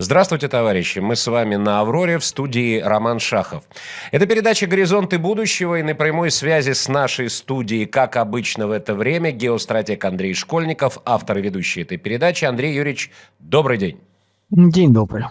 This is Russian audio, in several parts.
Здравствуйте, товарищи! Мы с вами на «Авроре», в студии Роман Шахов. Это передача «Горизонты будущего», и на прямой связи с нашей студией, как обычно в это время, геостратег Андрей Школьников, автор и ведущий этой передачи. Андрей Юрьевич, добрый день. День добрый.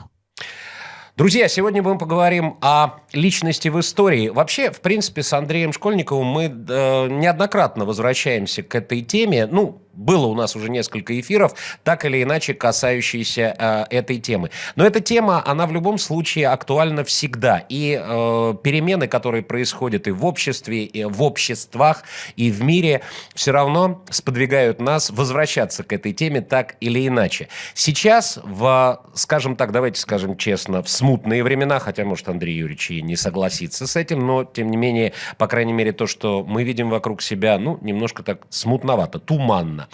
Друзья, сегодня мы поговорим о личности в истории. Вообще, в принципе, с Андреем Школьниковым мы неоднократно возвращаемся к этой теме. Было у нас уже несколько эфиров, так или иначе касающиеся этой темы. Но эта тема, она в любом случае актуальна всегда. И перемены, которые происходят и в обществе, и в обществах, и в мире, все равно сподвигают нас возвращаться к этой теме так или иначе. Сейчас, скажем так, давайте скажем честно, в смутные времена, хотя, может, Андрей Юрьевич и не согласится с этим, но, тем не менее, по крайней мере, то, что мы видим вокруг себя, немножко так смутновато, туманно.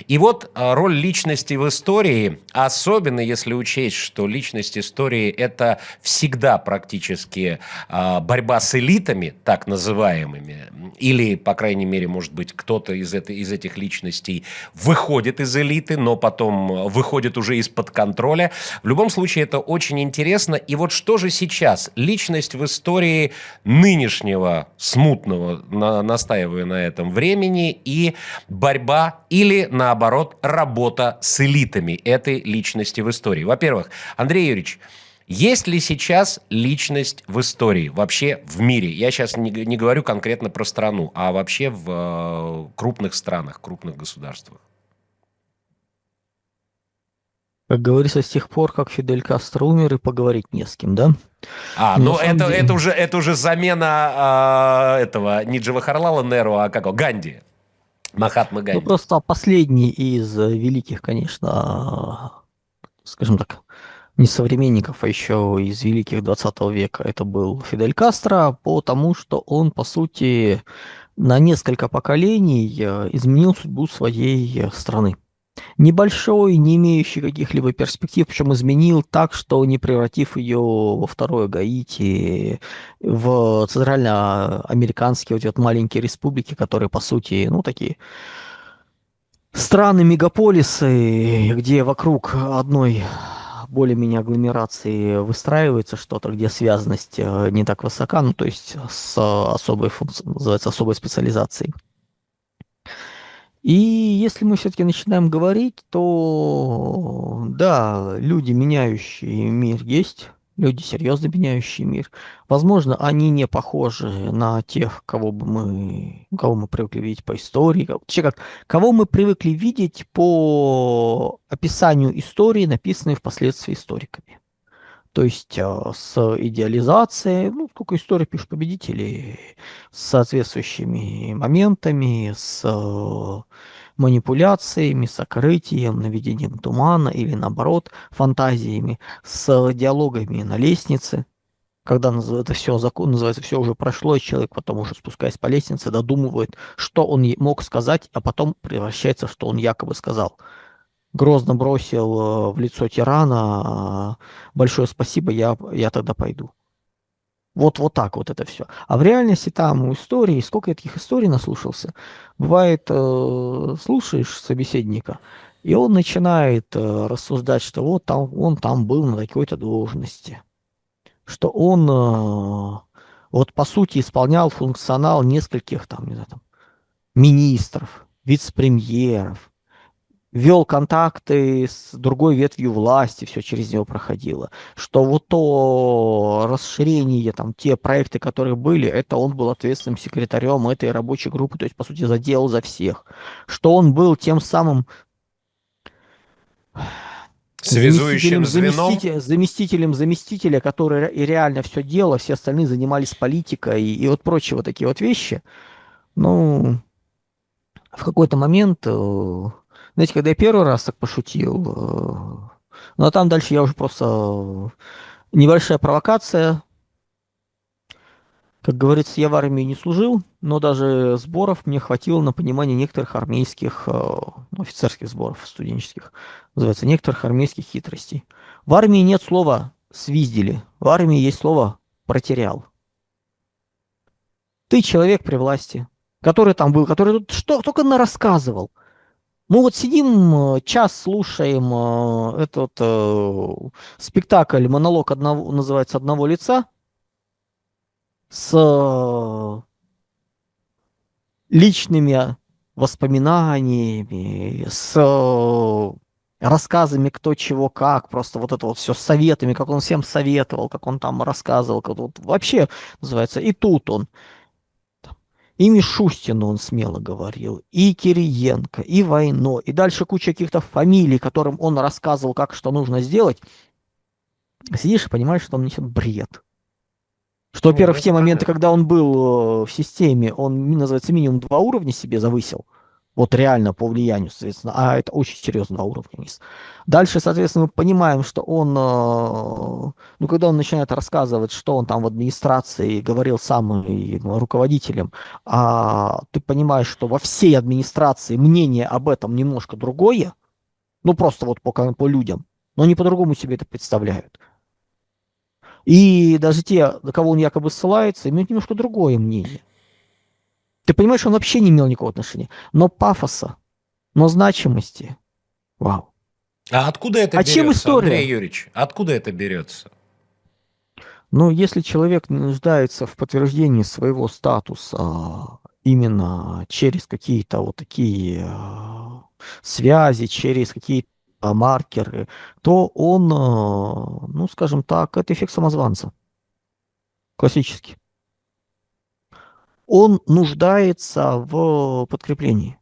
И вот роль личности в истории, особенно если учесть, что личность истории – это всегда практически борьба с элитами, так называемыми, или, по крайней мере, может быть, кто-то из этих личностей выходит из элиты, но потом выходит уже из-под контроля. В любом случае, это очень интересно. И вот что же сейчас? Личность в истории нынешнего, смутного, настаивая на этом, времени, и борьба или, наоборот, работа с элитами этой личности в истории. Во-первых, Андрей Юрьевич, есть ли сейчас личность в истории, вообще в мире? Я сейчас не говорю конкретно про страну, а вообще в крупных странах, крупных государствах. Как говорится, с тех пор, как Фидель Кастро умер, и поговорить не с кем, да? Это уже замена этого не Джавахарлала Неру, а Ганди. Махатмы Ганди. Просто последний из великих, конечно, скажем так, не современников, а еще из великих 20 века, это был Фидель Кастро, потому что он, по сути, на несколько поколений изменил судьбу своей страны. Небольшой, не имеющий каких-либо перспектив, причем изменил так, что не превратив ее во второе Гаити, в центральноамериканские вот маленькие республики, которые, по сути, такие страны-мегаполисы, где вокруг одной более-менее агломерации выстраивается что-то, где связанность не так высока, то есть с особой функцией, называется особой специализацией. И если мы все-таки начинаем говорить, то да, люди, меняющие мир, есть, люди, серьезно меняющие мир. Возможно, они не похожи на тех, кого мы привыкли видеть по истории, кого мы привыкли видеть по описанию истории, написанной впоследствии историками. То есть с идеализацией, сколько истории пишут победители, с соответствующими моментами, с манипуляциями, сокрытием, наведением тумана или, наоборот, фантазиями, с диалогами на лестнице, когда это все называется, все уже прошло, и человек потом уже спускаясь по лестнице додумывает, что он мог сказать, а потом превращается в что он якобы сказал. Грозно бросил в лицо тирана: большое спасибо, я тогда пойду. Вот так вот это все. А в реальности там у истории, сколько я таких историй наслушался, бывает, слушаешь собеседника, и он начинает рассуждать, что он там был на такой-то должности, что он по сути исполнял функционал нескольких министров, вице-премьеров, вел контакты с другой ветвью власти, все через него проходило. Что то расширение, те проекты, которые были, это он был ответственным секретарем этой рабочей группы, то есть, по сути, заделал за всех. Что он был тем самым связующим звеном, заместителем заместителя, который и реально все делал, все остальные занимались политикой и вот прочие вот такие вот вещи. В какой-то момент, знаете, когда я первый раз так пошутил, а там дальше я уже просто небольшая провокация. Как говорится, я в армии не служил, но даже сборов мне хватило на понимание некоторых армейских, офицерских сборов студенческих, называется, некоторых армейских хитростей. В армии нет слова «свиздили», в армии есть слово «протерял». Ты человек при власти, который там был, который тут что только рассказывал. Мы вот сидим, час слушаем этот спектакль, монолог одного, называется «Одного лица», с личными воспоминаниями, с рассказами кто чего как, просто вот это вот все с советами, как он всем советовал, как он там рассказывал, как вот вообще называется. И тут он, и Мишустину он смело говорил, и Кириенко, и Войно, и дальше куча каких-то фамилий, которым он рассказывал, как что нужно сделать. Сидишь и понимаешь, что он несет бред. Что, Не, ну во-первых, в те это моменты, понятно. когда он был в системе, он, называется, минимум 2 уровня себе завысил. Вот реально по влиянию, соответственно. А это очень серьезно 2 уровня вниз. Дальше, соответственно, мы понимаем, что он, ну, когда он начинает рассказывать, что он там в администрации говорил сам и руководителем, а ты понимаешь, что во всей администрации мнение об этом немножко другое, ну, просто вот по людям, но они по-другому себе это представляют. И даже те, на кого он якобы ссылается, имеют немножко другое мнение. Ты понимаешь, он вообще не имел никакого отношения. Но пафоса, но значимости. Вау. А откуда это А чем берется, Андрей история? Юрьевич? Откуда это берется? Ну, если человек нуждается в подтверждении своего статуса именно через какие-то вот такие связи, через какие-то маркеры, то он, ну, скажем так, это эффект самозванца. Классический. Он нуждается в подкреплении.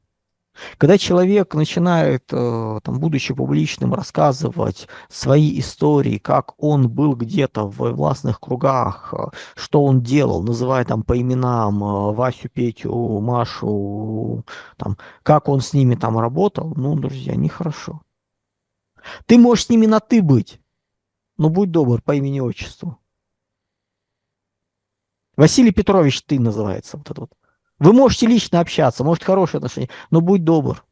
Когда человек начинает, там, будучи публичным, рассказывать свои истории, как он был где-то в властных кругах, что он делал, называя там по именам Васю, Петю, Машу, там, как он с ними там работал, ну, друзья, нехорошо. Ты можешь с ними на «ты» быть, но будь добр, по имени-отчеству. Василий Петрович «ты» называется вот это вот. Вы можете лично общаться, может, хорошие отношения, но будь добр.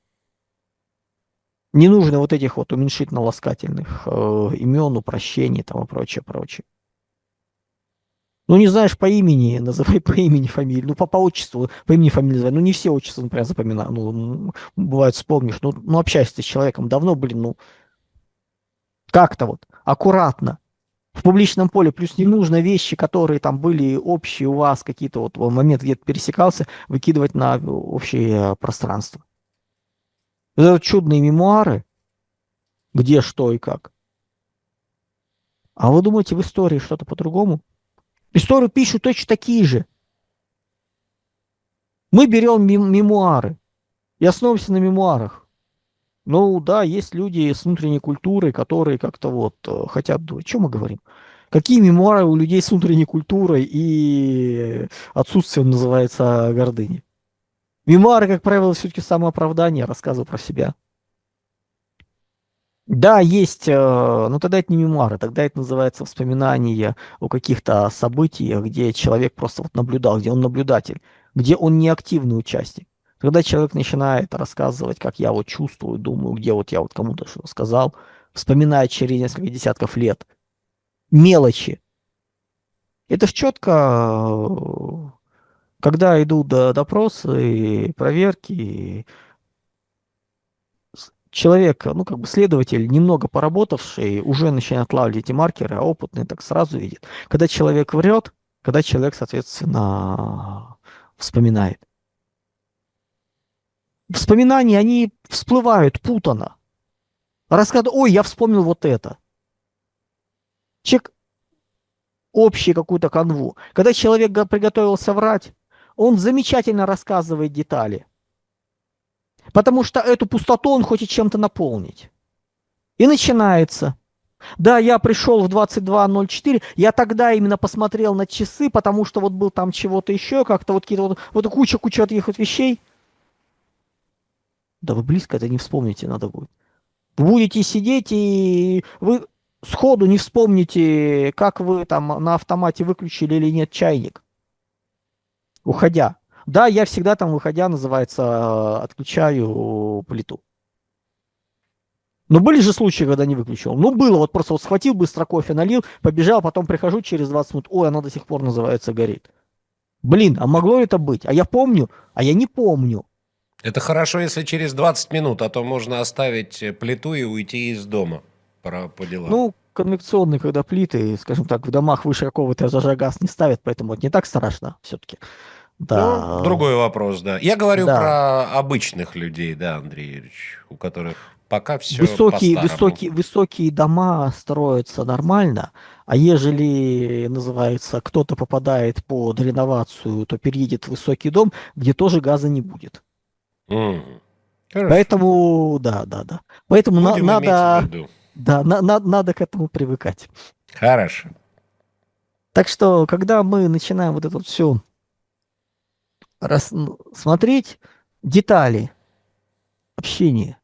Не нужно вот этих вот уменьшительно-ласкательных имен, упрощений там и прочее, прочее. Ну, не знаешь по имени, называй по имени, фамилии. Ну, по отчеству, по имени, фамилии называй. Ну, не все отчества, например, запоминаю. Ну, бывает, вспомнишь. Ну, общайся ты с человеком давно, блин, ну, как-то вот, аккуратно. В публичном поле. Плюс не нужно вещи, которые там были общие у вас, какие-то вот момент где-то пересекался, выкидывать на общее пространство. Это вот чудные мемуары, где, что и как. А вы думаете, в истории что-то по-другому? Историю пишут точно такие же. Мы берем мемуары и основываемся на мемуарах. Ну да, есть люди с внутренней культурой, которые как-то вот хотят... О чем мы говорим? Какие мемуары у людей с внутренней культурой и отсутствием, называется, гордыни? Мемуары, как правило, все-таки самооправдание, рассказы про себя. Да, есть, но тогда это не мемуары, тогда это называется воспоминания о каких-то событиях, где человек просто вот наблюдал, где он наблюдатель, где он не активный участник. Когда человек начинает рассказывать, как я вот чувствую, думаю, где вот я вот кому-то что-то сказал, вспоминая через несколько десятков лет, мелочи. Это ж четко, когда идут допросы, проверки, человек, ну, как бы следователь, немного поработавший, уже начинает отлавливать эти маркеры, а опытный так сразу видит. Когда человек врет, когда человек, соответственно, вспоминает. Вспоминания, они всплывают путано. Рассказывают, ой, я вспомнил вот это. Человек общий какую-то канву. Когда человек приготовился врать, он замечательно рассказывает детали. Потому что эту пустоту он хочет чем-то наполнить. И начинается. Да, я пришел в 22:04, я тогда именно посмотрел на часы, потому что вот был там чего-то еще, как-то вот какие-то вот куча таких вот вещей. Да вы близко это не вспомните надо будет. Вы будете сидеть, и вы сходу не вспомните, как вы там на автомате выключили или нет чайник, уходя. Да, я всегда там, выходя, называется, отключаю плиту. Но были же случаи, когда не выключил. Ну, было, вот просто вот схватил, быстро кофе налил, побежал, потом прихожу через 20 минут. Ой, она до сих пор, называется, горит. Блин, а могло это быть? А я помню, а я не помню. Это хорошо, если через 20 минут, а то можно оставить плиту и уйти из дома по делам. Ну, конвекционные, когда плиты, скажем так, в домах выше какого-то этажа газ не ставят, поэтому это не так страшно все-таки. Ну, Да, другой вопрос, да. Я говорю да. про обычных людей, да, Андрей Юрьевич, у которых пока все Высокие, по-старому. высокие, высокие дома строятся нормально, а ежели, называется, кто-то попадает под реновацию, то переедет в высокий дом, где тоже газа не будет. Мгм. Хорошо. Поэтому, да, да, да. Поэтому Будем иметь в надо, виду. да, надо к этому привыкать. Хорошо. Так что, когда мы начинаем вот это вот все смотреть, детали, общение,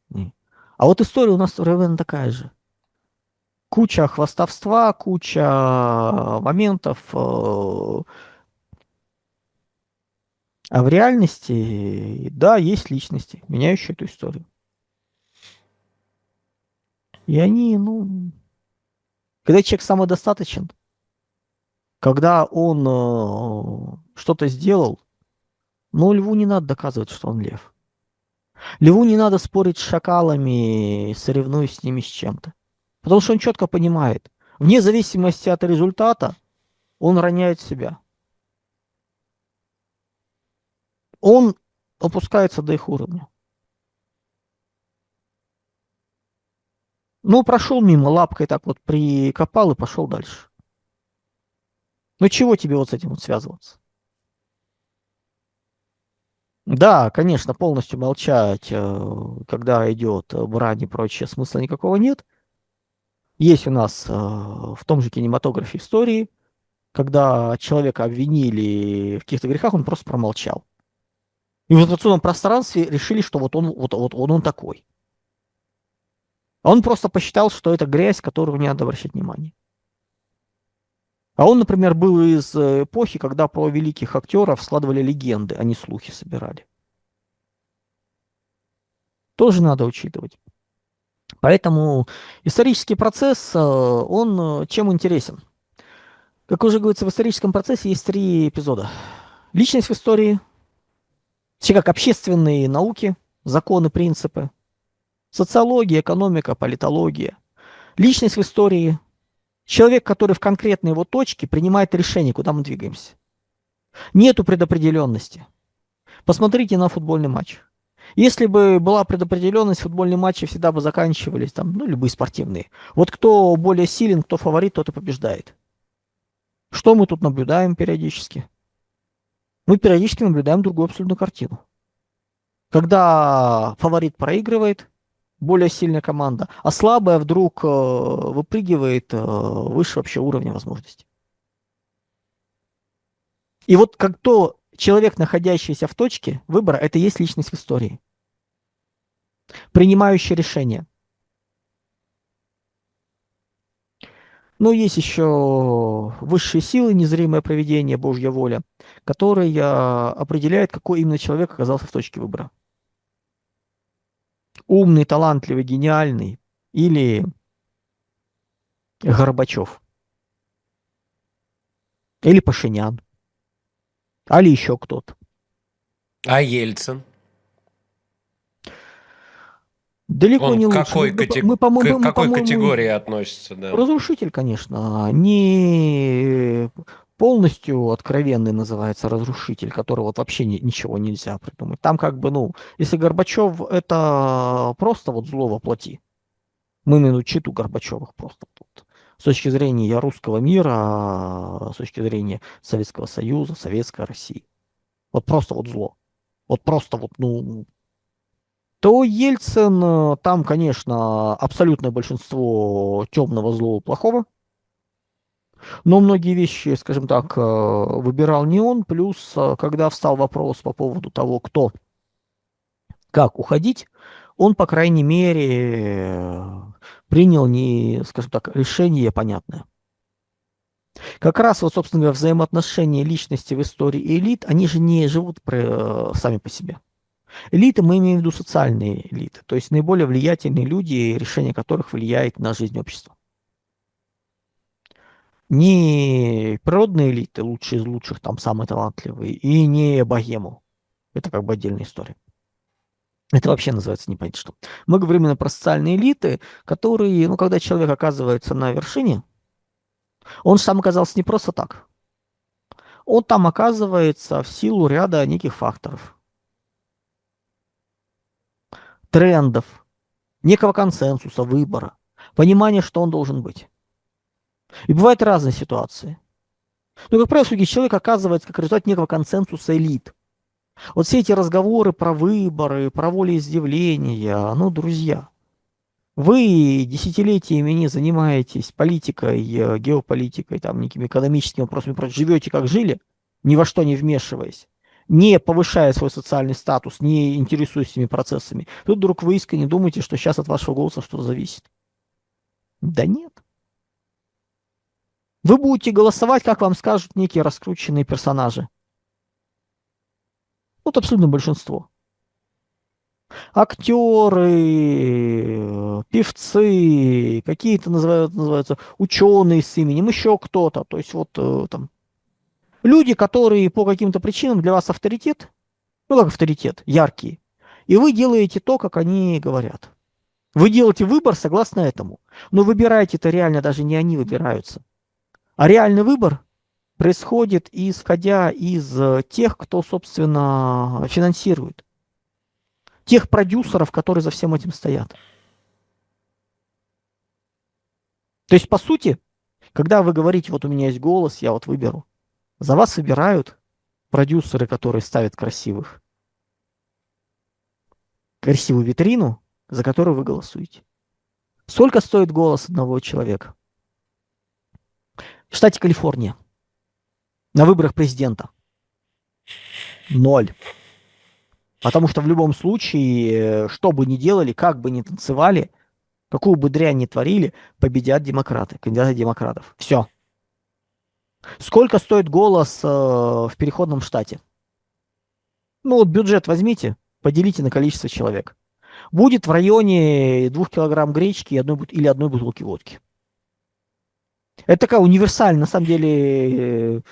а вот история у нас ровно такая же. Куча хвастовства, куча моментов, а в реальности, да, есть личности, меняющие эту историю. И они, ну, когда человек самодостаточен, когда он что-то сделал, ну, льву не надо доказывать, что он лев. Льву не надо спорить с шакалами, соревнуясь с ними с чем-то. Потому что он четко понимает, вне зависимости от результата, он роняет себя. Он опускается до их уровня. Ну, прошел мимо, лапкой так вот прикопал и пошел дальше. Ну, чего тебе вот с этим вот связываться? Да, конечно, полностью молчать, когда идет брань и прочее, смысла никакого нет. Есть у нас в том же кинематографе истории, когда человека обвинили в каких-то грехах, он просто промолчал. И в информационном пространстве решили, что вот он такой. А он просто посчитал, что это грязь, которую не надо обращать внимание. А он, например, был из эпохи, когда про великих актеров складывали легенды, а не слухи собирали. Тоже надо учитывать. Поэтому исторический процесс, он чем интересен? Как уже говорится, в историческом процессе есть три эпизода. Личность в истории, все как общественные науки, законы, принципы, социология, экономика, политология. Личность в истории, человек, который в конкретной его точке принимает решение, куда мы двигаемся. Нету предопределенности. Посмотрите на футбольный матч. Если бы была предопределенность, футбольные матчи всегда бы заканчивались, там, ну, любые спортивные. Вот кто более силен, кто фаворит, тот и побеждает. Что мы тут наблюдаем периодически? Мы периодически наблюдаем другую абсолютно картину. Когда фаворит проигрывает, более сильная команда, а слабая вдруг выпрыгивает выше вообще уровня возможностей. И вот как то человек, находящийся в точке выбора, это и есть личность в истории, принимающий решение. Но есть еще высшие силы, незримое провидение, Божья воля, которые определяют, какой именно человек оказался в точке выбора. Умный, талантливый, гениальный или Горбачев, или Пашинян, или еще кто-то. А Ельцин? Далеко Он не к лучше. какой, Мы, какой по-моему, категории относится, да? разрушитель, конечно, не полностью откровенный называется разрушитель, который вот вообще ничего нельзя придумать. Там как бы, ну, если Горбачев это просто вот зло воплоти, мы имеем в виду читу Горбачевых просто тут. С точки зрения русского мира, с точки зрения Советского Союза, Советской России. Вот просто вот зло. Вот просто вот, ну, то Ельцин, там, конечно, абсолютное большинство темного, злого, плохого. Но многие вещи, скажем так, выбирал не он. Плюс, когда встал вопрос по поводу того, кто, как уходить, он, по крайней мере, принял не, скажем так, решение понятное. Как раз вот, собственно говоря, взаимоотношения личности в истории и элит, они же не живут сами по себе. Элиты мы имеем в виду социальные элиты, то есть наиболее влиятельные люди, решение которых влияет на жизнь общества. Не природные элиты, лучшие из лучших, там самые талантливые, и не богему. Это как бы отдельная история. Это вообще называется не понять что. Мы говорим именно про социальные элиты, которые, ну, когда человек оказывается на вершине, он сам оказался не просто так. Он там оказывается в силу ряда неких факторов, трендов, некого консенсуса, выбора, понимания, что он должен быть. И бывают разные ситуации. Но, как правило, все-таки человек оказывается как результат некого консенсуса элит. Вот все эти разговоры про выборы, про волеизъявления, ну, друзья, вы десятилетиями не занимаетесь политикой, геополитикой, там, некими экономическими вопросами, просто живете как жили, ни во что не вмешиваясь, не повышая свой социальный статус, не интересуясь этими процессами. Тут вдруг вы искренне думаете, что сейчас от вашего голоса что-то зависит. Да нет. Вы будете голосовать, как вам скажут некие раскрученные персонажи. Вот абсолютно большинство. Актеры, певцы, какие-то называются ученые с именем, еще кто-то. То есть вот там люди, которые по каким-то причинам для вас авторитет, ну как авторитет, яркие, и вы делаете то, как они говорят. Вы делаете выбор согласно этому. Но выбираете это реально даже не они выбираются. А реальный выбор происходит исходя из тех, кто, собственно, финансирует. Тех продюсеров, которые за всем этим стоят. То есть, по сути, когда вы говорите, вот у меня есть голос, я вот выберу, за вас выбирают продюсеры, которые ставят красивую витрину, за которую вы голосуете. Сколько стоит голос одного человека? В штате Калифорния на выборах президента 0. Потому что в любом случае, что бы ни делали, как бы ни танцевали, какую бы дрянь ни творили, победят демократы, кандидаты демократов. Все. Сколько стоит голос в переходном штате? Ну вот бюджет возьмите, поделите на количество человек. Будет в районе 2 килограмм гречки и или одной бутылки водки. Это такая универсальная, на самом деле,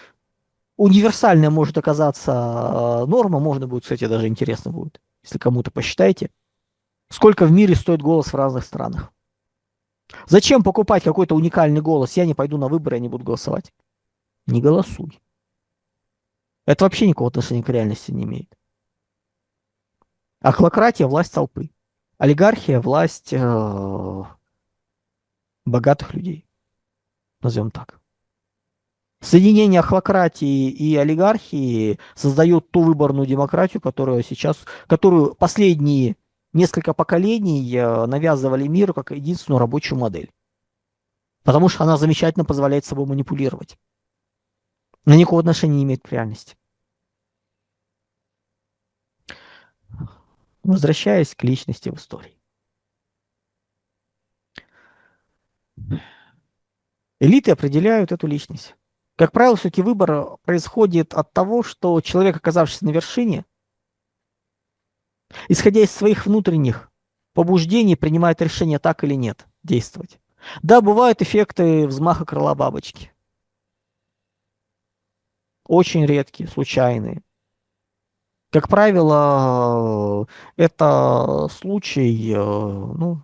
универсальная может оказаться норма. Можно будет, кстати, даже интересно будет, если кому-то посчитаете, сколько в мире стоит голос в разных странах. Зачем покупать какой-то уникальный голос? Я не пойду на выборы, я не буду голосовать. Не голосуй. Это вообще никакого отношения к реальности не имеет. Ахлократия– власть толпы. Олигархия– власть богатых людей. Назовем так. Соединение ахлократии и олигархии создает ту выборную демократию, которую последние несколько поколений навязывали миру как единственную рабочую модель. Потому что она замечательно позволяет собой манипулировать. Но никакого отношения не имеет к реальности. Возвращаясь к личности в истории. Элиты определяют эту личность. Как правило, все-таки выбор происходит от того, что человек, оказавшись на вершине, исходя из своих внутренних побуждений, принимает решение так или нет действовать. Да, бывают эффекты взмаха крыла бабочки. Очень редкие, случайные. Как правило, это случай, ну,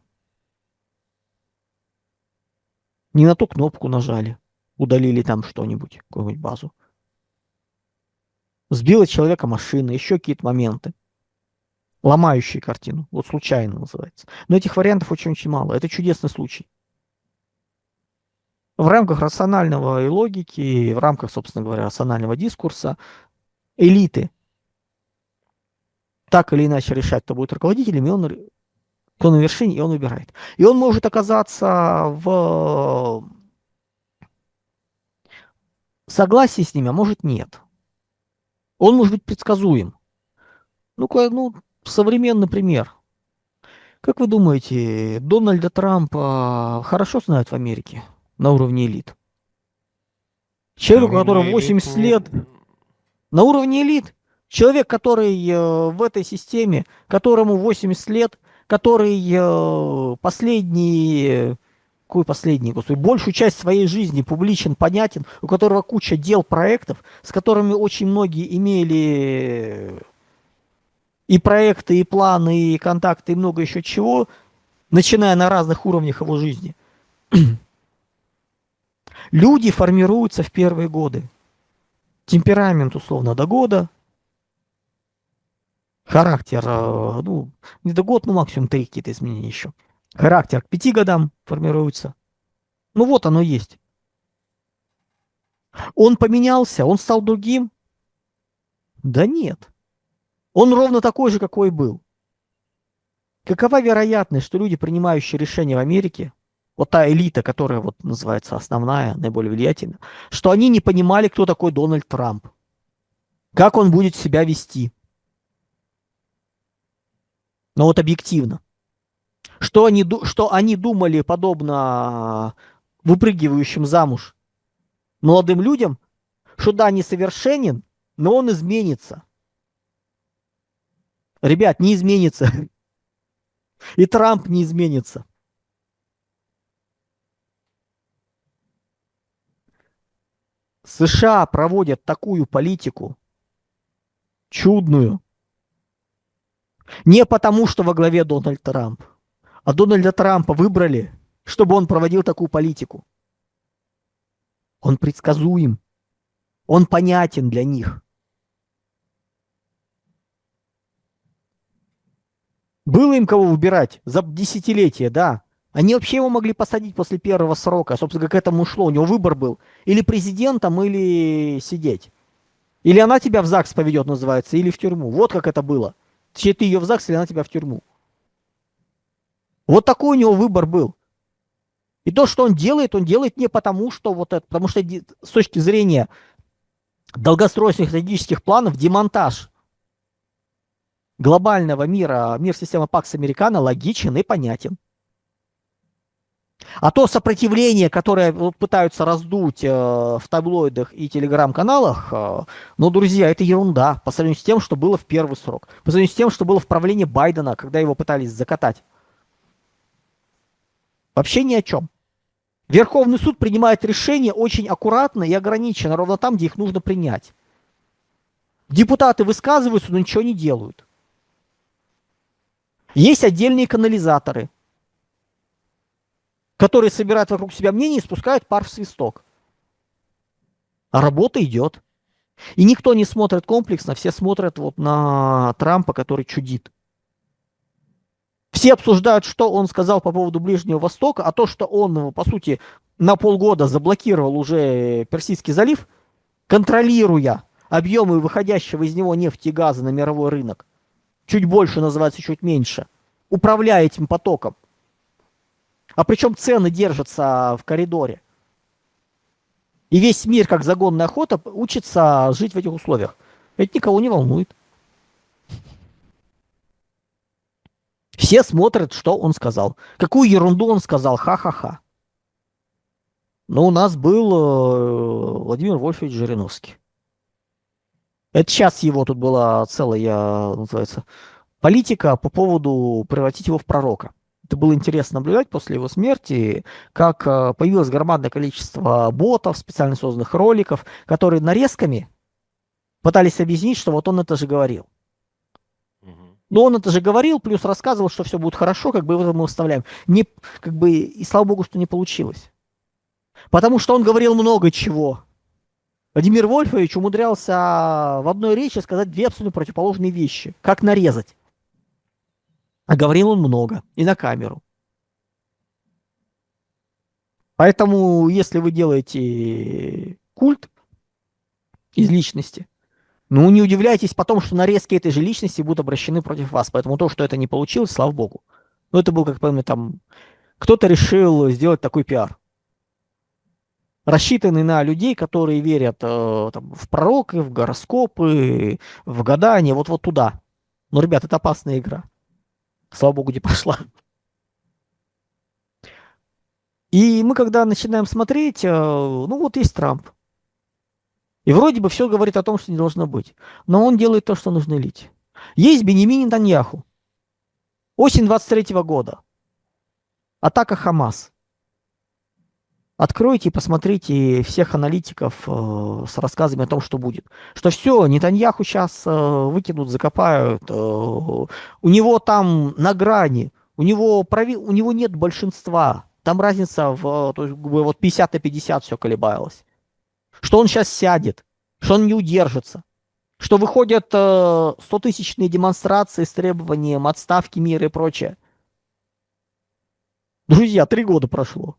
не на ту кнопку нажали, удалили там что-нибудь, какую-нибудь базу. Сбила человека машина, еще какие-то моменты, ломающие картину. Вот случайно называется. Но этих вариантов очень-очень мало. Это чудесный случай. В рамках рационального и логики, в рамках, собственно говоря, рационального дискурса, элиты так или иначе решать, кто будет руководителем, кто на вершине, и он выбирает. И он может оказаться в согласии с ними, а может нет. Он может быть предсказуем. Ну, современный пример. Как вы думаете, Дональда Трампа хорошо знают в Америке на уровне элит? На Человеку, которому уровне элит 80 не... лет, на уровне элит. Человек, который в этой системе, которому 80 лет, который господи, большую часть своей жизни публичен, понятен, у которого куча дел, проектов, с которыми очень многие и проекты, и планы, и контакты, и много еще чего, начиная на разных уровнях его жизни. Люди формируются в первые годы. Темперамент условно до года, характер, ну, не до года, ну, максимум 3 какие-то изменения еще. Характер к 5 годам формируется. Ну, вот оно есть. Он поменялся, он стал другим? Да нет. Он ровно такой же, какой и был. Какова вероятность, что люди, принимающие решения в Америке, вот та элита, которая вот называется основная, наиболее влиятельная, что они не понимали, кто такой Дональд Трамп, как он будет себя вести. Но вот объективно. Что они думали, подобно выпрыгивающим замуж молодым людям, что да, несовершенен, но он изменится. Ребят, не изменится. И Трамп не изменится. США проводят такую политику чудную не потому, что во главе Дональд Трамп, а Дональда Трампа выбрали, чтобы он проводил такую политику. Он предсказуем, он понятен для них. Было им кого выбирать за десятилетия, да. Они вообще его могли посадить после первого срока. Собственно, как к этому шло. У него выбор был. Или президентом, или сидеть. Или она тебя в ЗАГС поведет, называется, или в тюрьму. Вот как это было. Точнее, ты ее в ЗАГС, или она тебя в тюрьму. Вот такой у него выбор был. И то, что он делает не потому, что вот это, потому что с точки зрения долгосрочных стратегических планов демонтаж глобального мира, мир системы Пакс Американо логичен и понятен. А то сопротивление, которое пытаются раздуть в таблоидах и телеграм-каналах, ну, друзья, это ерунда по сравнению с тем, что было в первый срок. По сравнению с тем, что было в правлении Байдена, когда его пытались закатать. Вообще ни о чем. Верховный суд принимает решения очень аккуратно и ограниченно, ровно там, где их нужно принять. Депутаты высказываются, но ничего не делают. Есть отдельные канализаторы, которые собирают вокруг себя мнение и спускают пар в свисток. А работа идет. И никто не смотрит комплексно, все смотрят вот на Трампа, который чудит. Все обсуждают, что он сказал по поводу Ближнего Востока, а то, что он, по сути, на полгода заблокировал уже Персидский залив, контролируя объемы выходящего из него нефти и газа на мировой рынок. Чуть больше называется, чуть меньше. Управляя этим потоком. А причем цены держатся в коридоре. И весь мир, как загонная охота, учится жить в этих условиях. Это никого не волнует. Все смотрят, что он сказал. Какую ерунду он сказал. Ха-ха-ха. Но у нас был Владимир Вольфович Жириновский. Это сейчас его тут была целая, называется, политика по поводу превратить его в пророка. Это было интересно наблюдать после его смерти, как появилось громадное количество ботов, специально созданных роликов, которые нарезками пытались объяснить, что вот он это же говорил. Но он это же говорил, плюс рассказывал, что все будет хорошо, как бы это мы вставляем. Не, как бы, и слава богу, что не получилось. Потому что он говорил много чего. Владимир Вольфович умудрялся в одной речи сказать две абсолютно противоположные вещи. Как нарезать. А говорил он много. И на камеру. Поэтому, если вы делаете культ из личности, ну, не удивляйтесь потом, что нарезки этой же личности будут обращены против вас. Поэтому то, что это не получилось, слава богу. Ну, это был, как помню, там, кто-то решил сделать такой пиар. Рассчитанный на людей, которые верят там, в пророки, в гороскопы, в гадания, вот туда. Но, ребят, это опасная игра. Слава богу, не пошла. И мы, когда начинаем смотреть, ну, вот есть Трамп. И вроде бы все говорит о том, что не должно быть. Но он делает то, что нужно лить. Есть Беньямин Нетаньяху. Осень 23 года. Атака Хамас. Откройте и посмотрите всех аналитиков с рассказами о том, что будет. Что все, Нетаньяху сейчас выкинут, закопают. У него там на грани. У него нет большинства. Там разница в то есть, как бы вот 50 на 50 все колебалось. Что он сейчас сядет, что он не удержится. Что выходят 100-тысячные демонстрации с требованием отставки мира и прочее. Друзья, 3 года прошло.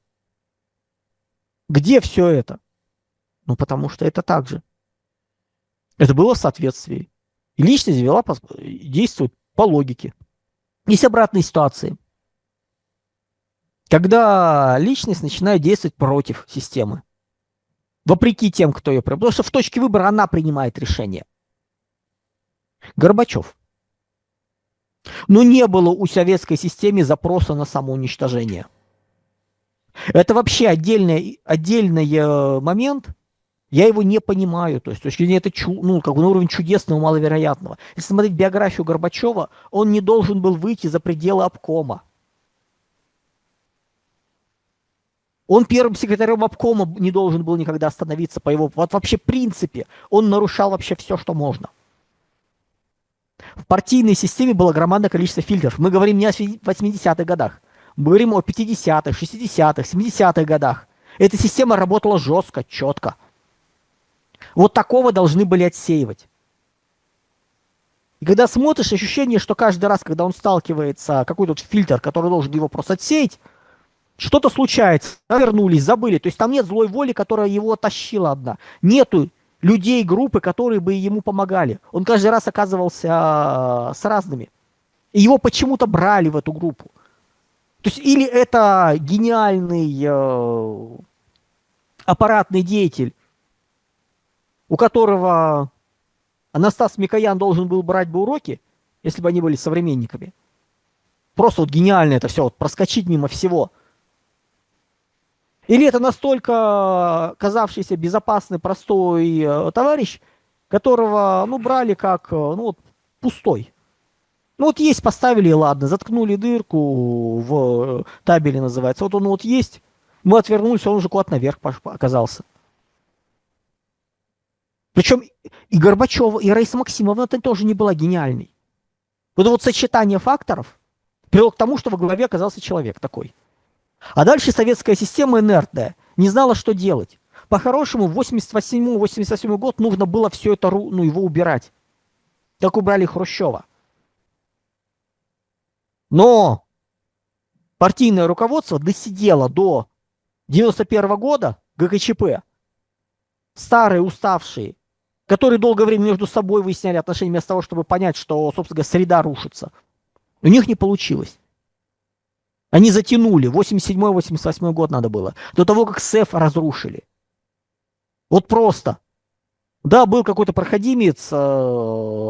Где все это? Ну, потому что это так же. Это было в соответствии. И личность действует по логике. Есть обратные ситуации, когда личность начинает действовать против системы. Вопреки тем, кто ее принимает. Потому что в точке выбора она принимает решение. Горбачев. Но не было у советской системы запроса на самоуничтожение. Это вообще отдельный момент. Я его не понимаю. То есть, с точки зрения это ну, как бы на уровень чудесного, маловероятного. Если смотреть биографию Горбачева, он не должен был выйти за пределы обкома. Он первым секретарем обкома не должен был никогда становиться по его... Вот вообще принципе он нарушал вообще все, что можно. В партийной системе было громадное количество фильтров. Мы говорим не о 80-х годах. Мы говорим о 50-х, 60-х, 70-х годах. Эта система работала жестко, четко. Вот такого должны были отсеивать. И когда смотришь, ощущение, что каждый раз, когда он сталкивается, какой-то фильтр, который должен его просто отсеять, что-то случается. Вернулись, забыли. То есть там нет злой воли, которая его тащила одна. Нету людей, группы, которые бы ему помогали. Он каждый раз оказывался с разными. И его почему-то брали в эту группу. То есть или это гениальный аппаратный деятель, у которого Анастас Микоян должен был брать бы уроки, если бы они были современниками. Просто вот гениально это все, вот проскочить мимо всего. Или это настолько казавшийся безопасный, простой товарищ, которого, ну, брали как, ну, вот, пустой. Ну, вот есть, поставили, и ладно, заткнули дырку в табеле, называется. Вот он вот есть, мы отвернулись, он уже куда-то наверх оказался. Причем и Горбачева, и Раиса Максимовна это тоже не была гениальной. Вот это вот сочетание факторов привело к тому, что во главе оказался человек такой. А дальше советская система инертная, не знала, что делать. По-хорошему, в 88-88 год нужно было все это, ну, его убирать. Так убрали Хрущева. Но партийное руководство досидело до 91 года ГКЧП. Старые, уставшие, которые долгое время между собой выясняли отношения вместо того, чтобы понять, что, собственно говоря, среда рушится. У них не получилось. Они затянули. 87-88 год надо было. До того, как СЭФ разрушили. Вот просто. Да, был какой-то проходимец,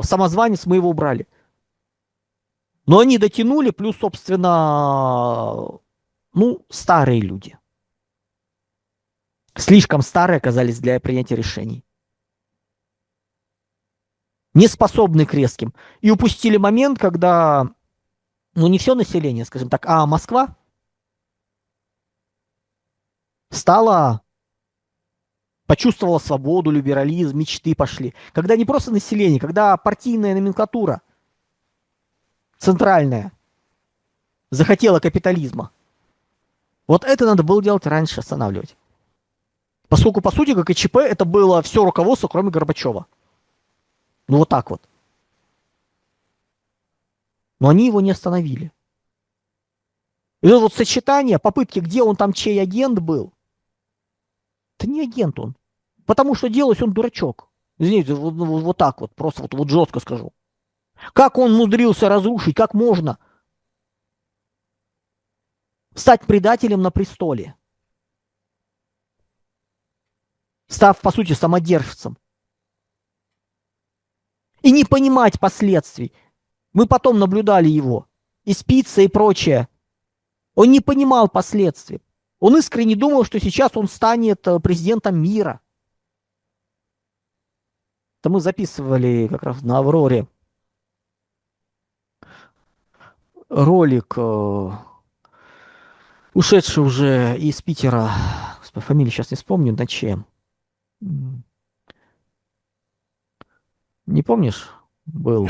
самозванец, мы его убрали. Но они дотянули, плюс, собственно, ну, старые люди. Слишком старые оказались для принятия решений. Не способны к резким. И упустили момент, когда, ну, не все население, скажем так, а Москва стала, почувствовала свободу, либерализм, мечты пошли. Когда не просто население, когда партийная номенклатура центральная захотела капитализма. Вот это надо было делать раньше, останавливать. Поскольку, по сути, ГКЧП это было все руководство, кроме Горбачева. Ну, вот так вот. Но они его не остановили. И это вот сочетание, попытки, где он там чей агент был. Это не агент он. Потому что делать он дурачок. Извините, вот так вот, просто вот жестко скажу. Как он умудрился разрушить, как можно стать предателем на престоле, став, по сути, самодержцем. И не понимать последствий. Мы потом наблюдали его. И спица, и прочее. Он не понимал последствий. Он искренне думал, что сейчас он станет президентом мира. Это мы записывали как раз на Авроре ролик ушедший уже из Питера, господи, фамилию сейчас не вспомню, на чем. Не помнишь? Был.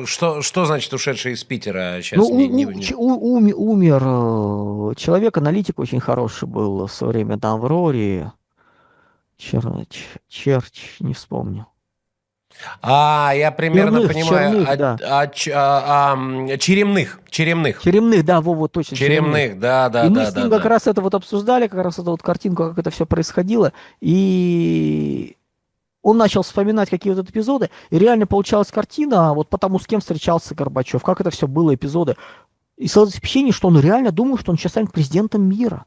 Что значит ушедший из Питера? Ну, Сейчас умер человек, аналитик очень хороший был в свое время на Авроре. Черч, не вспомню. Я примерно понимаю. Черных, да. Черемных. Черемных, да, Вова, точно, Черемных. Черемных, да, И да, мы да, с да, ним как да. раз это вот обсуждали, как раз эту вот картинку, как это все происходило. И он начал вспоминать какие вот эпизоды, и реально получалась картина, вот потому с кем встречался Горбачев, как это все было, эпизоды. И сложилось впечатление, что он реально думал, что он сейчас станет президентом мира.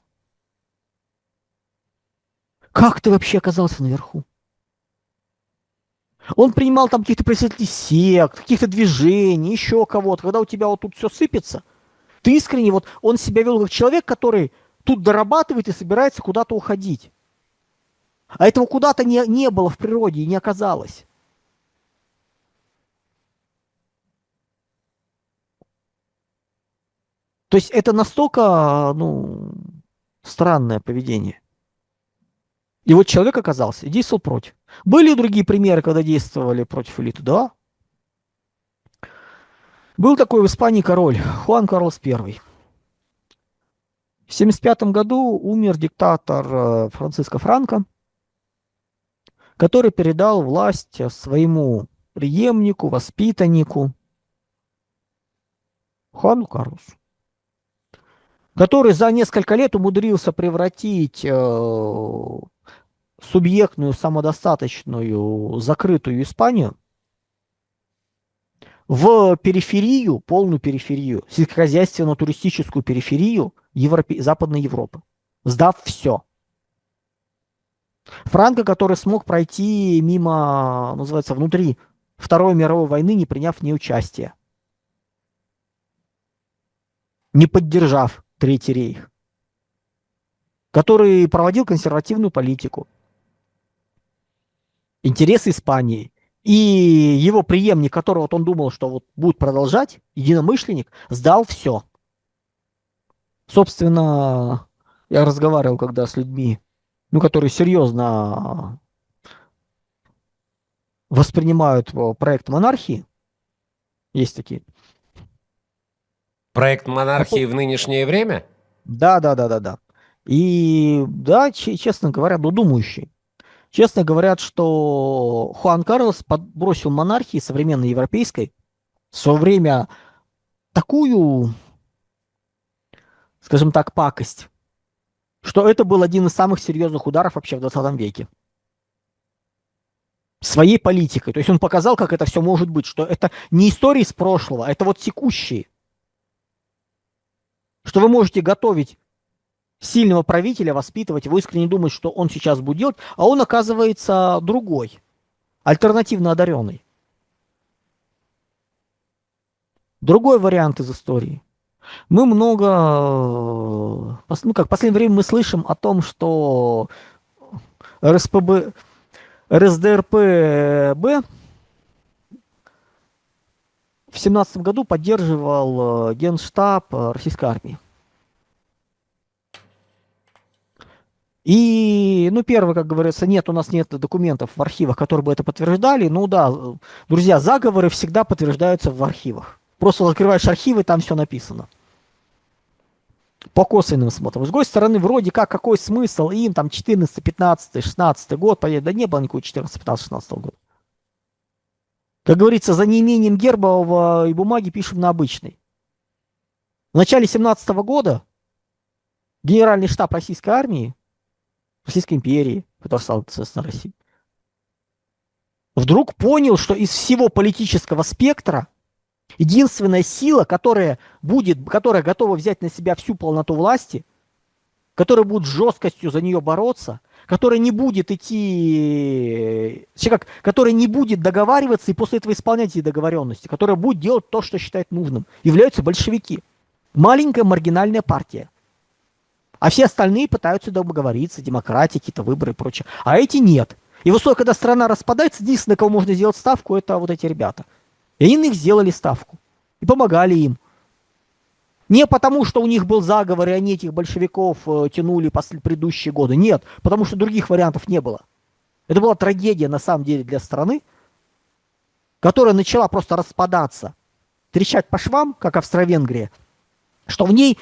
Как ты вообще оказался наверху? Он принимал там каких-то представителей сект, каких-то движений, еще кого-то. Когда у тебя вот тут все сыпется, ты искренне, вот он себя вел как человек, который тут дорабатывает и собирается куда-то уходить. А этого куда-то не было в природе и не оказалось. То есть это настолько, ну, странное поведение. И вот человек оказался и действовал против. Были и другие примеры, когда действовали против элиты, да. Был такой в Испании король, Хуан Карлос I. В 1975 году умер диктатор Франциско Франко, который передал власть своему преемнику, воспитаннику Хуану Карлосу, который за несколько лет умудрился превратить субъектную, самодостаточную, закрытую Испанию в периферию, полную периферию, сельскохозяйственно-туристическую периферию Западной Европы, сдав все. Франко, который смог пройти мимо, называется, внутри Второй мировой войны, не приняв в ней участия, не поддержав Третий рейх, который проводил консервативную политику, интересы Испании. И его преемник, которого вот он думал, что вот будет продолжать, единомышленник, сдал все. Собственно, я разговаривал когда с людьми, ну, которые серьезно воспринимают проект монархии, есть такие. Проект монархии в нынешнее время? Да, да, да, да, да. И да, честно говоря, был думающий. Честно говорят, что Хуан Карлос подбросил монархии современной европейской в свое время такую, скажем так, пакость, что это был один из самых серьезных ударов вообще в 20 веке. Своей политикой. То есть он показал, как это все может быть, что это не истории из прошлого, а это вот текущие. Что вы можете готовить сильного правителя, воспитывать, вы искренне думаете, что он сейчас будет делать, а он оказывается другой, альтернативно одаренный. Другой вариант из истории. Мы много, ну как, в последнее время мы слышим о том, что РСПБ, РСДРПБ в 17 году поддерживал генштаб российской армии. И, ну, первое, как говорится, нет, у нас нет документов в архивах, которые бы это подтверждали. Ну да, друзья, заговоры всегда подтверждаются в архивах. Просто открываешь архивы, там все написано. По косвенным смотрим. С другой стороны, вроде как, какой смысл им, там, 14, 15, 16 год, да не было никакого 14, 15, 16 года. Как говорится, за неимением гербового и бумаги пишем на обычной. В начале 17 года Генеральный штаб Российской армии, Российской империи, который стал, соответственно, Россией, вдруг понял, что из всего политического спектра единственная сила, которая готова взять на себя всю полноту власти, которая будет с жесткостью за нее бороться, которая не будет которая не будет договариваться и после этого исполнять эти договоренности, которая будет делать то, что считает нужным, являются большевики. Маленькая маргинальная партия. А все остальные пытаются договориться, демократии, какие-то выборы и прочее. А эти нет. И в условиях, когда страна распадается, единственное, кого можно сделать ставку, это вот эти ребята. И они на них сделали ставку. И помогали им. Не потому, что у них был заговор, и они этих большевиков тянули предыдущие годы. Нет, потому что других вариантов не было. Это была трагедия, на самом деле, для страны, которая начала просто распадаться, трещать по швам, как Австро-Венгрия, что в ней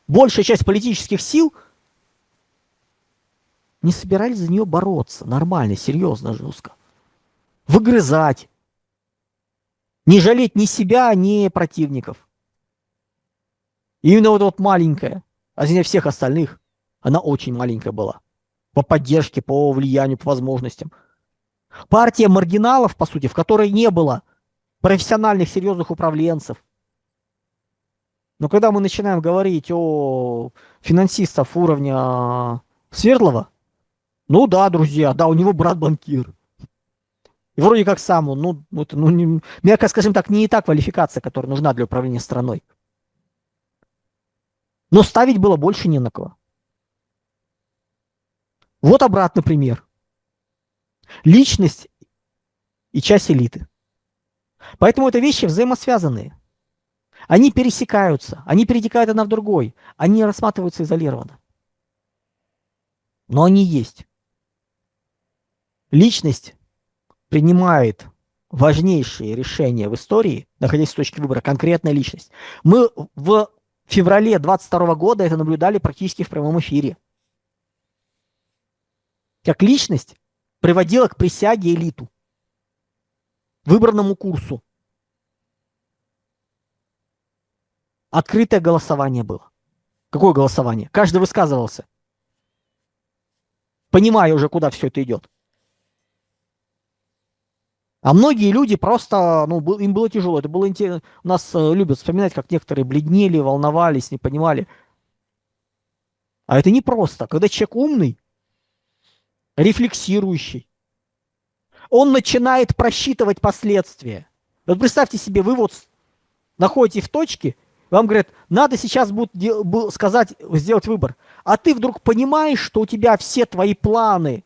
большая часть политических сил не собирались за нее бороться нормально, серьезно, жестко. Выгрызать. Не жалеть ни себя, ни противников. И именно вот маленькая, а из всех остальных, она очень маленькая была. По поддержке, по влиянию, по возможностям. Партия маргиналов, по сути, в которой не было профессиональных, серьезных управленцев. Но когда мы начинаем говорить о финансистов уровня Свердлова, ну да, друзья, да, у него брат банкир. И вроде как сам он, мягко скажем так, не та квалификация, которая нужна для управления страной. Но ставить было больше не на кого. Вот обратный пример. Личность и часть элиты. Поэтому это вещи взаимосвязанные. Они пересекаются, они перетекают одна в другой, они не рассматриваются изолированно. Но они есть. Личность принимает важнейшие решения в истории, находясь в точке выбора, конкретная личность. Мы в феврале 22 года это наблюдали практически в прямом эфире. Как личность приводила к присяге элиту, выбранному курсу. Открытое голосование было. Какое голосование? Каждый высказывался, понимая уже, куда все это идет. А многие люди просто, им было тяжело. Это было интересно. У нас любят вспоминать, как некоторые бледнели, волновались, не понимали. А это непросто. Когда человек умный, рефлексирующий, он начинает просчитывать последствия. Вот представьте себе, вы вот находитесь в точке, вам говорят, надо сейчас будет сделать выбор. А ты вдруг понимаешь, что у тебя все твои планы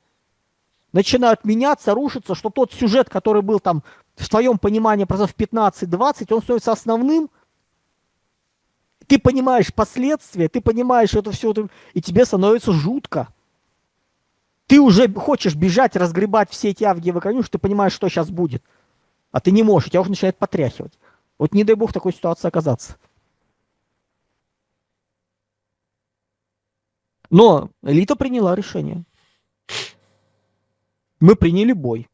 начинают меняться, рушиться, что тот сюжет, который был там в твоем понимании процентов 15-20, он становится основным. Ты понимаешь последствия, ты понимаешь это все, и тебе становится жутко. Ты уже хочешь бежать, разгребать все эти авгиевы конюшни, ты понимаешь, что сейчас будет. А ты не можешь, тебя уже начинает потряхивать. Вот не дай бог в такой ситуации оказаться. Но элита приняла решение. Мы приняли бой.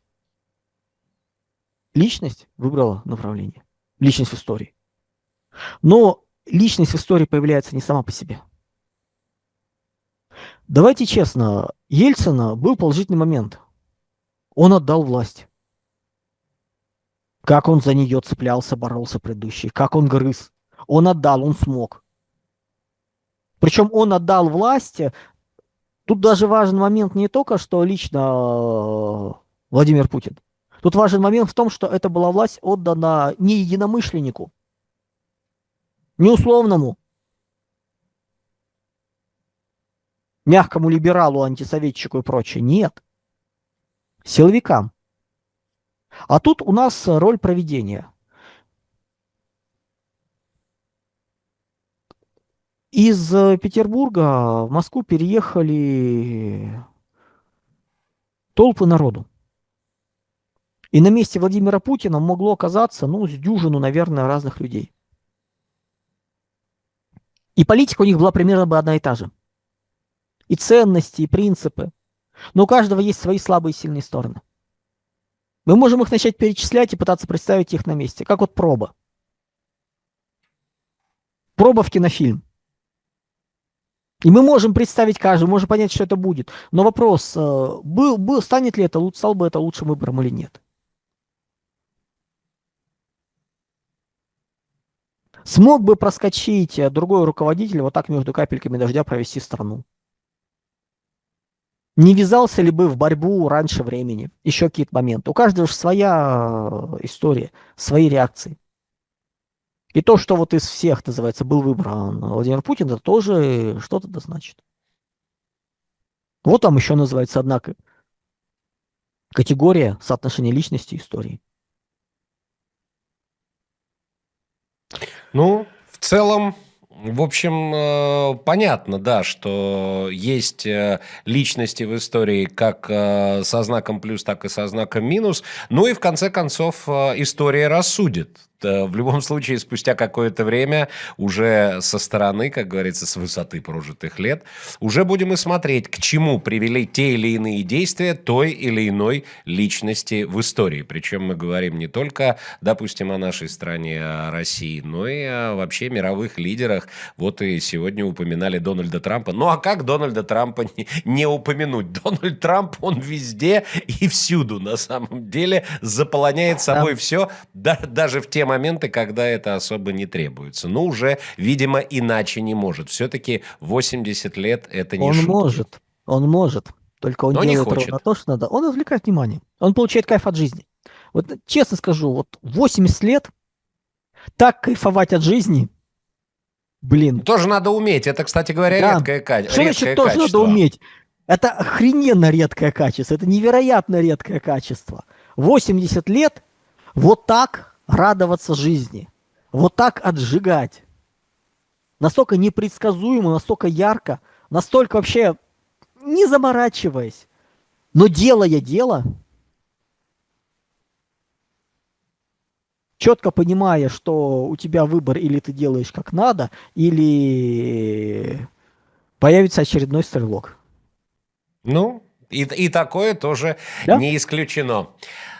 Личность выбрала направление. Личность в истории. Но личность в истории появляется не сама по себе. Давайте честно, Ельцина был положительный момент. Он отдал власть. Как он за нее цеплялся, боролся предыдущий, как он грыз. Он отдал, он смог. Причем он отдал власть. Тут даже важен момент не только, что лично Владимир Путин. Тут важен момент в том, что это была власть отдана не единомышленнику, не условному, мягкому либералу, антисоветчику и прочее. Нет. Силовикам. А тут у нас роль проведения. Из Петербурга в Москву переехали толпы народу. И на месте Владимира Путина могло оказаться, с дюжину, наверное, разных людей. И политика у них была примерно бы одна и та же. И ценности, и принципы. Но у каждого есть свои слабые и сильные стороны. Мы можем их начать перечислять и пытаться представить их на месте. Как вот проба. Проба в кинофильм. И мы можем представить каждый, можем понять, что это будет. Но вопрос, станет ли это, стал бы это лучшим выбором или нет. Смог бы проскочить другой руководитель вот так между капельками дождя провести страну? Не ввязался ли бы в борьбу раньше времени? Еще какие-то моменты. У каждого же своя история, свои реакции. И то, что вот из всех, называется, был выбран Владимир Путин, это тоже что-то да значит. Вот там еще называется одна категория соотношения личности и истории. Ну, в целом, в общем, понятно, да, что есть личности в истории как со знаком плюс, так и со знаком минус. Ну и в конце концов история рассудит. В любом случае, спустя какое-то время, уже со стороны, как говорится, с высоты прожитых лет, уже будем и смотреть, к чему привели те или иные действия той или иной личности в истории. Причем мы говорим не только, допустим, о нашей стране, о России, но и о вообще мировых лидерах. Вот и сегодня упоминали Дональда Трампа. Ну а как Дональда Трампа не упомянуть? Дональд Трамп, он везде и всюду, на самом деле, заполоняет собой все, даже в те моменты, когда это особо не требуется. Но уже, видимо, иначе не может. Все-таки 80 лет это не шутки. Он может, только он Но не делает хочет. ровно то, что надо. Он отвлекает внимание, он получает кайф от жизни. Вот честно скажу, вот 80 лет так кайфовать от жизни, блин. Тоже надо уметь. Это, кстати говоря, Да. редкое Что значит тоже надо качество. уметь? Это охрененно редкое качество, это невероятно редкое качество. 80 лет вот так радоваться жизни, вот так отжигать. Настолько непредсказуемо, настолько ярко, настолько вообще не заморачиваясь, но делая дело, четко понимая, что у тебя выбор или ты делаешь как надо, или появится очередной стрелок. Ну, и такое тоже Да? не исключено.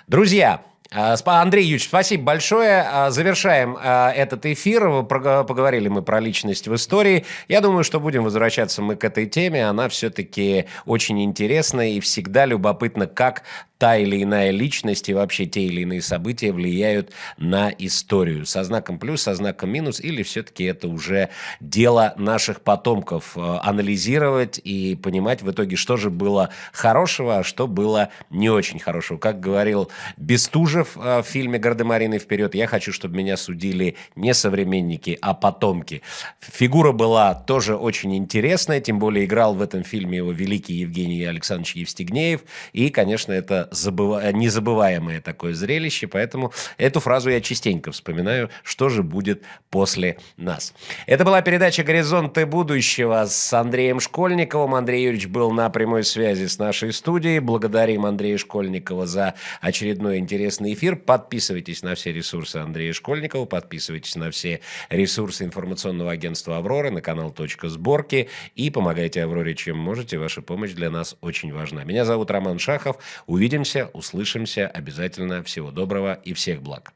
Друзья, Андрей Юрьевич, спасибо большое. Завершаем этот эфир. Поговорили мы про личность в истории. Я думаю, что будем возвращаться мы к этой теме. Она все-таки очень интересная и всегда любопытно, как та или иная личность и вообще те или иные события влияют на историю. Со знаком плюс, со знаком минус, или все-таки это уже дело наших потомков анализировать и понимать в итоге, что же было хорошего, а что было не очень хорошего. Как говорил Бестужев в фильме «Гардемарины вперед», я хочу, чтобы меня судили не современники, а потомки. Фигура была тоже очень интересная, тем более играл в этом фильме его великий Евгений Александрович Евстигнеев, и, конечно, это незабываемое такое зрелище, поэтому эту фразу я частенько вспоминаю, что же будет после нас. Это была передача «Горизонты будущего» с Андреем Школьниковым. Андрей Юрьевич был на прямой связи с нашей студией. Благодарим Андрея Школьникова за очередной интересный эфир. Подписывайтесь на все ресурсы Андрея Школьникова, подписывайтесь на все ресурсы информационного агентства «Аврора», на канал «Точка сборки» и помогайте «Авроре» чем можете. Ваша помощь для нас очень важна. Меня зовут Роман Шахов. Увидимся, услышимся обязательно. Всего доброго и всех благ.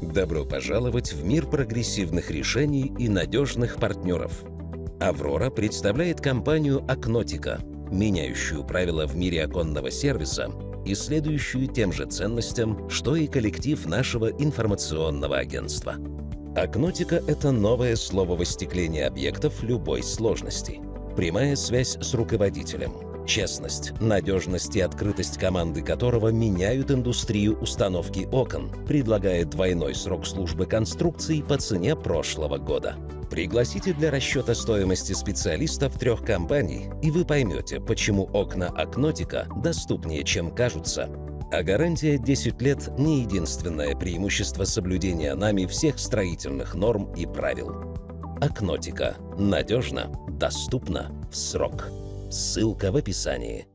Добро пожаловать в мир прогрессивных решений и надежных партнеров. «Аврора» представляет компанию «Акнотика», меняющую правила в мире оконного сервиса и следующую тем же ценностям, что и коллектив нашего информационного агентства. «Акнотика» — это новое слово в остеклении объектов любой сложности. Прямая связь с руководителем. Честность, надежность и открытость команды которого меняют индустрию установки окон, предлагает двойной срок службы конструкций по цене прошлого года. Пригласите для расчета стоимости специалистов 3 компаний, и вы поймете, почему окна Акнотика доступнее, чем кажутся. А гарантия 10 лет – не единственное преимущество соблюдения нами всех строительных норм и правил. Акнотика. Надежно, доступно, в срок. Ссылка в описании.